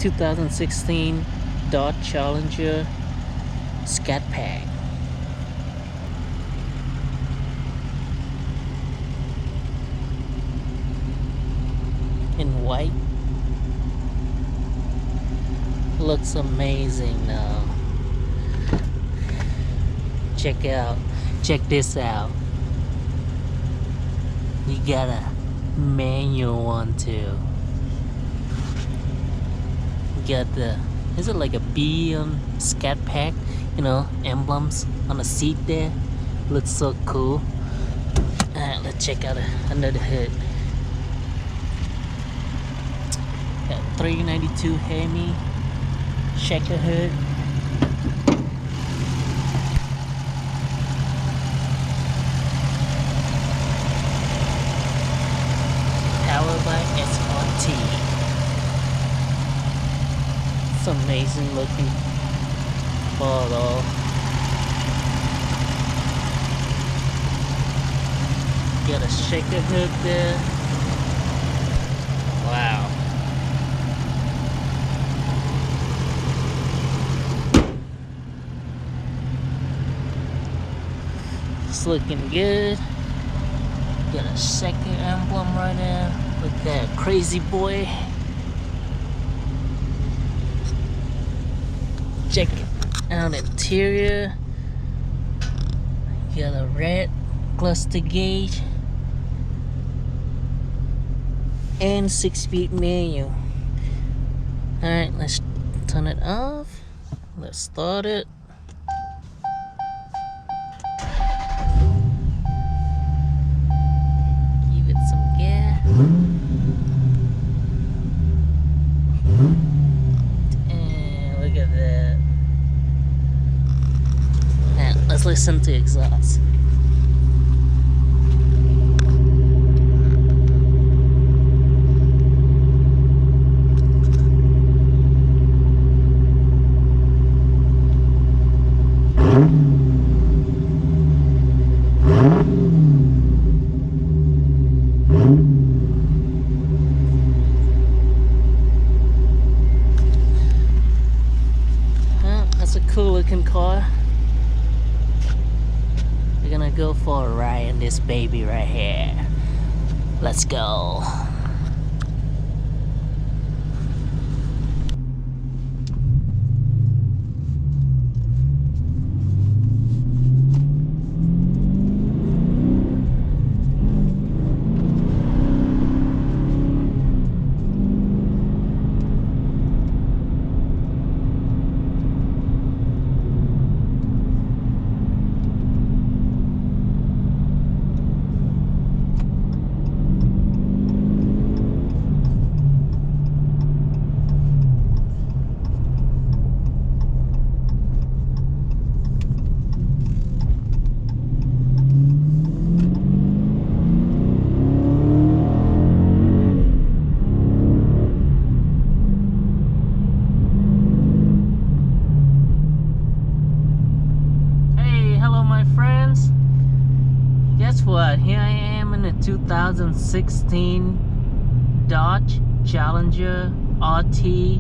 2016 Dodge Challenger Scatpack. In white. Looks amazing now. Check this out. You got a manual one too. Got the, is it like a bee on Scatpack, you know, emblems on the seat there. Looks so cool. Alright, let's check out under the hood. Got 392 Hemi checker hood. Powered by SRT. It's amazing looking photo. Got a shaker hood there. Wow. It's looking good. Got a shaker emblem right there. Look at that crazy boy. Check out interior. Got a red cluster gauge and 6-speed manual. Alright, let's turn it off. Let's start it. Give it some gas. And look at that. Now, let's listen to exhaust. That's a cool looking car. We're gonna go for a ride in this baby right here. Let's go. Guess what? Here I am in a 2016 Dodge Challenger RT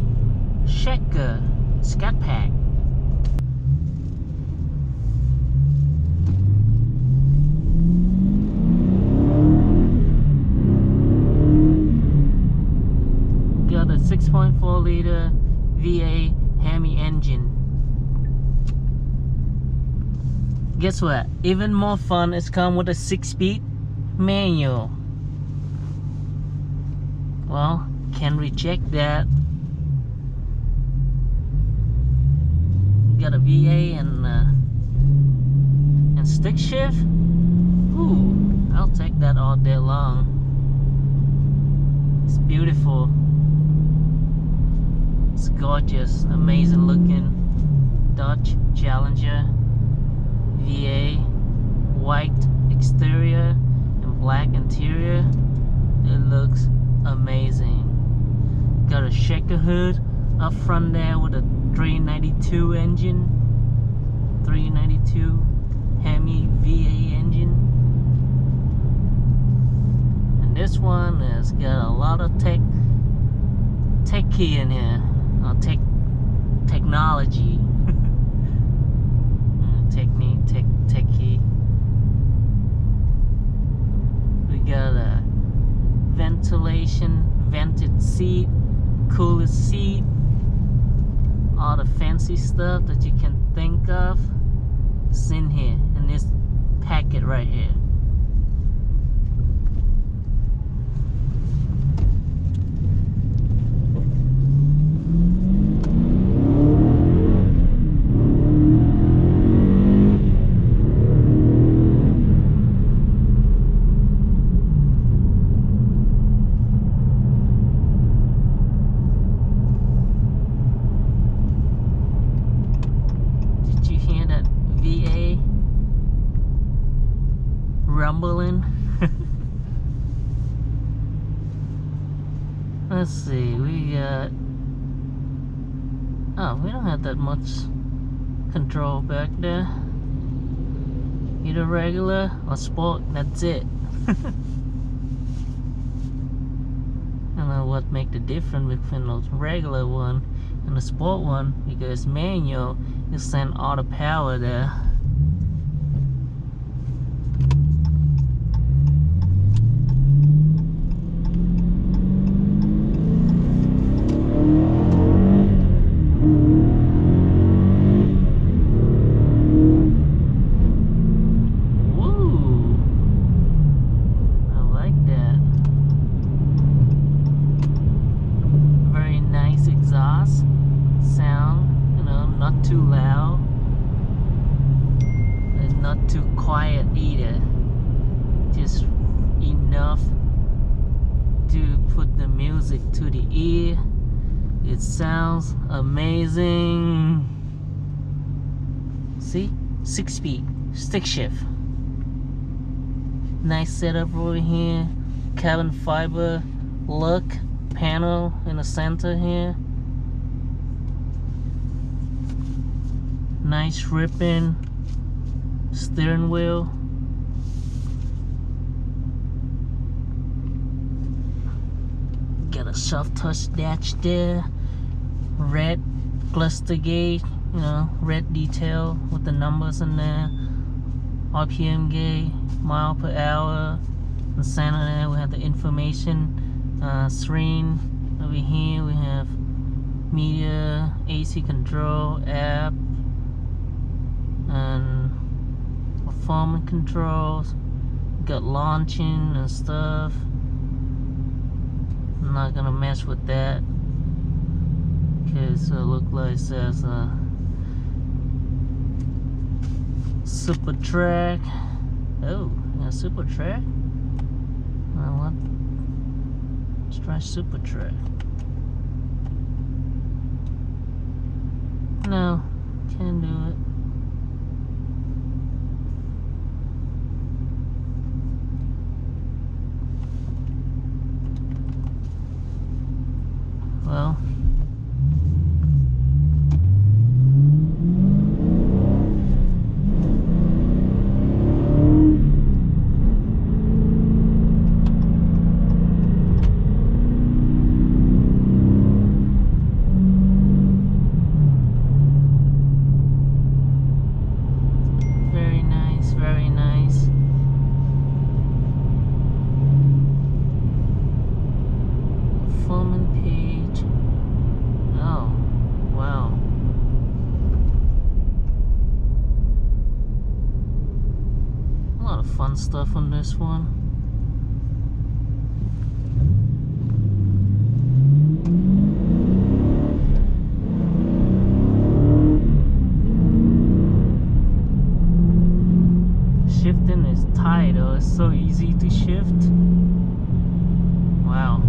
Checker Scatpack. Got a 6.4 liter V8 Hemi engine. Guess what? Even more fun is come with a 6-speed manual. Well, can reject that. Got a VA and stick shift. Ooh, I'll take that all day long. It's beautiful. It's gorgeous, amazing looking Dodge Challenger. VA, white exterior and black interior. It looks amazing. Got a shaker hood up front there with a 392 engine, 392 Hemi VA engine. And this one has got a lot of tech key in here. technology. Techie. We got a ventilation, vented seat, cooler seat, all the fancy stuff that you can think of is in here, in this packet right here. VA rumbling. Let's see, we got, oh, we don't have that much control back there. Either regular or sport, that's it. I don't know what make the difference between the regular one and the sport one, because manual, you send all the power there. Woo! I like that. Very nice exhaust sound. Not too loud and not too quiet either, just enough to put the music to the ear. It sounds amazing. See, 6-speed stick shift, nice setup over here, carbon fiber look panel in the center here. Nice ripping steering wheel. Got a soft touch dash there. Red cluster gauge, red detail with the numbers in there. RPM gauge, mile per hour. In the center there we have the information screen. Over here we have media, AC control, app, and performance controls. Got launching and stuff. I'm not gonna mess with that because it looks like it says super track. Oh, yeah, super track. What? Let's try super track. No, can't do it. Well, very nice, very nice. Performance page. Oh, wow. A lot of fun stuff on this one. Shifting is tight though, it's so easy to shift. Wow.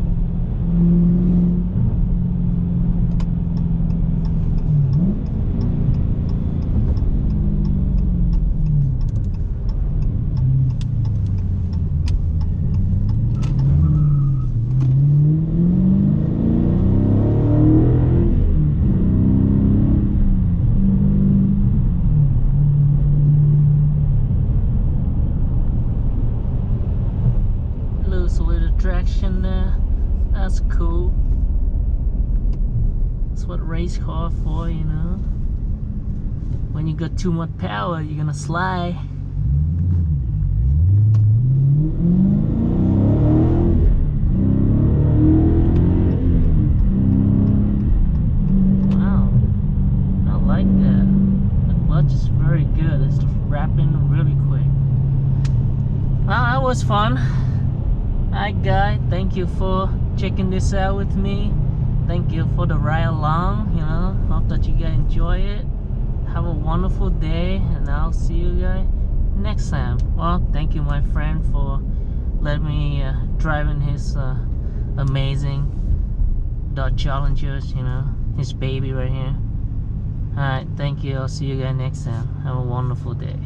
Lose a little traction there. That's cool. That's what race car for, you know. When you got too much power, you're gonna slide. Wow, I like that. The clutch is very good. It's wrapping really quick. Well, that was fun. Hi guys, thank you for checking this out with me. Thank you for the ride along, you know. Hope that you guys enjoy it. Have a wonderful day, and I'll see you guys next time. Well, thank you my friend for letting me drive in his amazing Dodge Challengers, you know, his baby right here. Alright, thank you. I'll see you guys next time. Have a wonderful day.